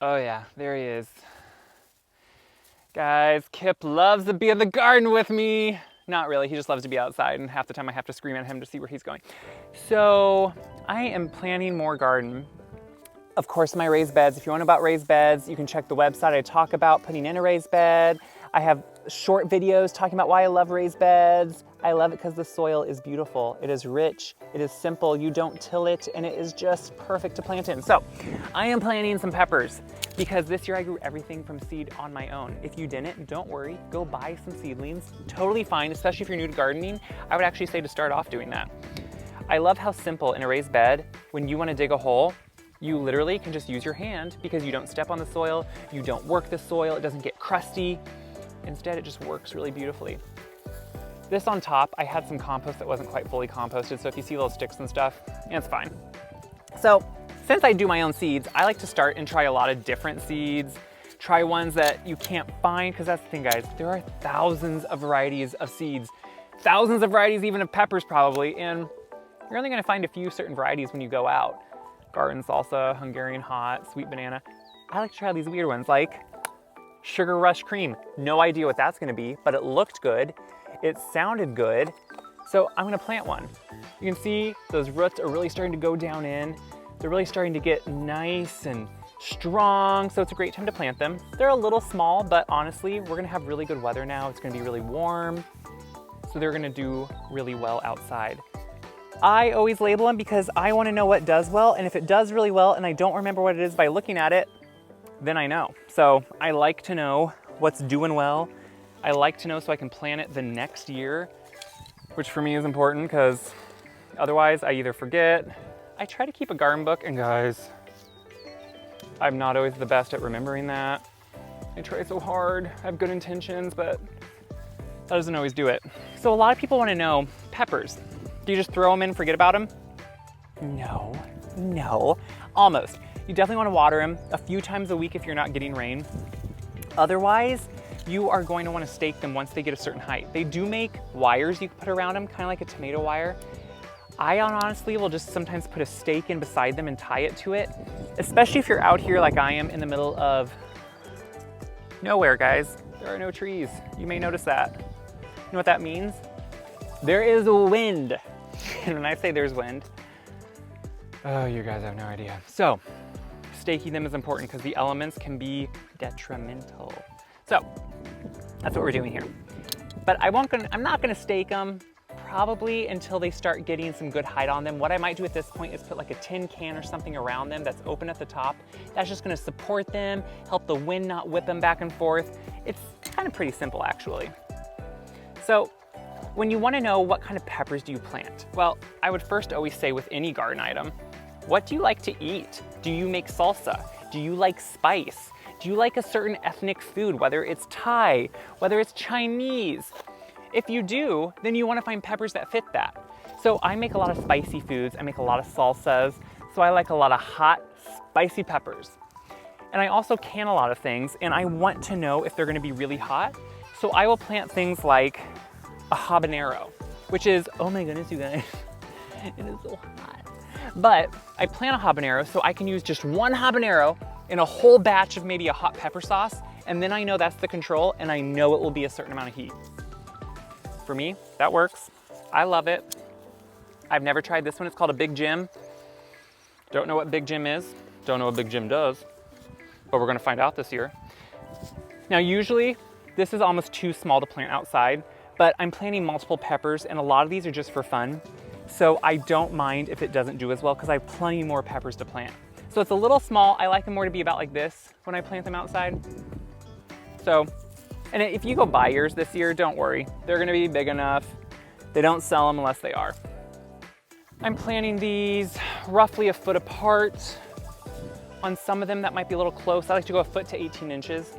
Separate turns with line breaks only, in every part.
Oh yeah, there he is. Guys, Kip loves to be in the garden with me. Not really, he just loves to be outside, and half the time I have to scream at him to see where he's going. So I am planting more garden. Of course, my raised beds. If you want to know about raised beds, you can check the website. I talk about putting in a raised bed. I have short videos talking about why I love raised beds. I love it because the soil is beautiful. It is rich, it is simple, you don't till it, and it is just perfect to plant in. So I am planting some peppers because this year I grew everything from seed on my own. If you didn't, don't worry, go buy some seedlings. Totally fine, especially if you're new to gardening. I would actually say to start off doing that. I love how simple in a raised bed, when you want to dig a hole, you literally can just use your hand because you don't step on the soil, you don't work the soil, it doesn't get crusty. Instead, it just works really beautifully. This on top, I had some compost that wasn't quite fully composted, so if you see little sticks and stuff, it's fine. So, since I do my own seeds, I like to start and try a lot of different seeds, try ones that you can't find, because that's the thing, guys, there are thousands of varieties of seeds, thousands of varieties even of peppers probably, and you're only gonna find a few certain varieties when you go out. Garden salsa, Hungarian hot, sweet banana. I like to try these weird ones like Sugar Rush Cream. No idea what that's gonna be, but it looked good. It sounded good. So I'm gonna plant one. You can see those roots are really starting to go down in. They're really starting to get nice and strong, so it's a great time to plant them. They're a little small, but honestly, we're gonna have really good weather now. It's gonna be really warm, so they're gonna do really well outside. I always label them because I wanna know what does well, and if it does really well and I don't remember what it is by looking at it, then I know. So I like to know what's doing well. I like to know so I can plan it the next year, which for me is important because otherwise I either forget. I try to keep a garden book, and guys, I'm not always the best at remembering that. I try so hard, I have good intentions, but that doesn't always do it. So a lot of people wanna know, peppers, do you just throw them in and forget about them? No, almost. You definitely want to water them a few times a week if you're not getting rain. Otherwise, you are going to want to stake them once they get a certain height. They do make wires you can put around them, kind of like a tomato wire. I honestly will just sometimes put a stake in beside them and tie it to it, especially if you're out here like I am in the middle of nowhere, guys. There are no trees. You may notice that. You know what that means? There is wind. And when I say there's wind, oh, you guys have no idea. So, staking them is important because the elements can be detrimental. So, that's what we're doing here. But I'm not gonna stake them probably until they start getting some good height on them. What I might do at this point is put like a tin can or something around them that's open at the top. That's just gonna support them, help the wind not whip them back and forth. It's kind of pretty simple actually. So, when you wanna know what kind of peppers do you plant? Well, I would first always say with any garden item, what do you like to eat? Do you make salsa? Do you like spice? Do you like a certain ethnic food, whether it's Thai, whether it's Chinese? If you do, then you want to find peppers that fit that. So I make a lot of spicy foods, I make a lot of salsas, so I like a lot of hot, spicy peppers. And I also can a lot of things, and I want to know if they're gonna be really hot, so I will plant things like a habanero, which is, oh my goodness, you guys, it is so hot. But I plant a habanero so I can use just one habanero in a whole batch of maybe a hot pepper sauce, and then I know that's the control, and I know it will be a certain amount of heat. For me, that works. I love it. I've never tried this one. It's called a Big Jim. Don't know what Big Jim is. Don't know what Big Jim does, but we're gonna find out this year. Now, usually, this is almost too small to plant outside, but I'm planting multiple peppers, and a lot of these are just for fun. So I don't mind if it doesn't do as well because I have plenty more peppers to plant. So it's a little small. I like them more to be about like this when I plant them outside. So, and if you go buy yours this year, don't worry. They're gonna be big enough. They don't sell them unless they are. I'm planting these roughly a foot apart. On some of them that might be a little close. I like to go a foot to 18 inches.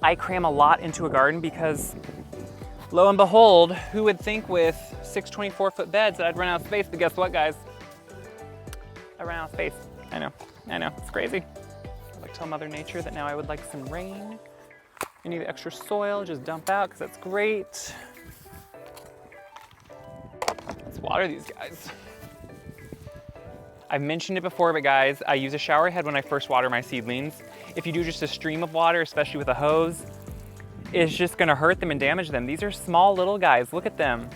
I cram a lot into a garden because lo and behold, who would think with 6 24-foot beds that I'd run out of space, but guess what, guys? I ran out of space. I know, it's crazy. I like to tell Mother Nature that now I would like some rain. Any of the extra soil, just dump out, because that's great. Let's water these guys. I've mentioned it before, but guys, I use a shower head when I first water my seedlings. If you do just a stream of water, especially with a hose, it's just gonna hurt them and damage them. These are small little guys, look at them.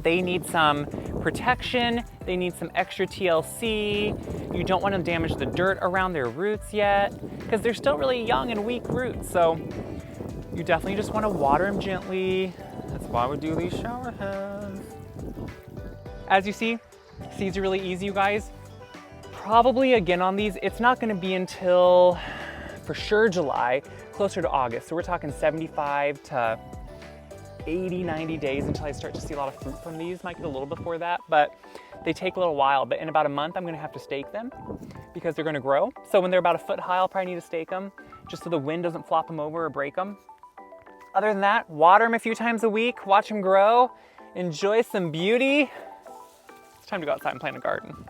They need some protection, they need some extra TLC. You don't want to damage the dirt around their roots yet, because they're still really young and weak roots. So you definitely just want to water them gently. That's why we do these shower heads. As you see, seeds are really easy, you guys. Probably again on these, it's not going to be until, for sure, July, closer to August. So we're talking 75 to 80, 90 days until I start to see a lot of fruit from these. Might get a little before that, but they take a little while. But in about a month, I'm gonna have to stake them because they're gonna grow. So when they're about a foot high, I'll probably need to stake them just so the wind doesn't flop them over or break them. Other than that, water them a few times a week, watch them grow, enjoy some beauty. It's time to go outside and plant a garden.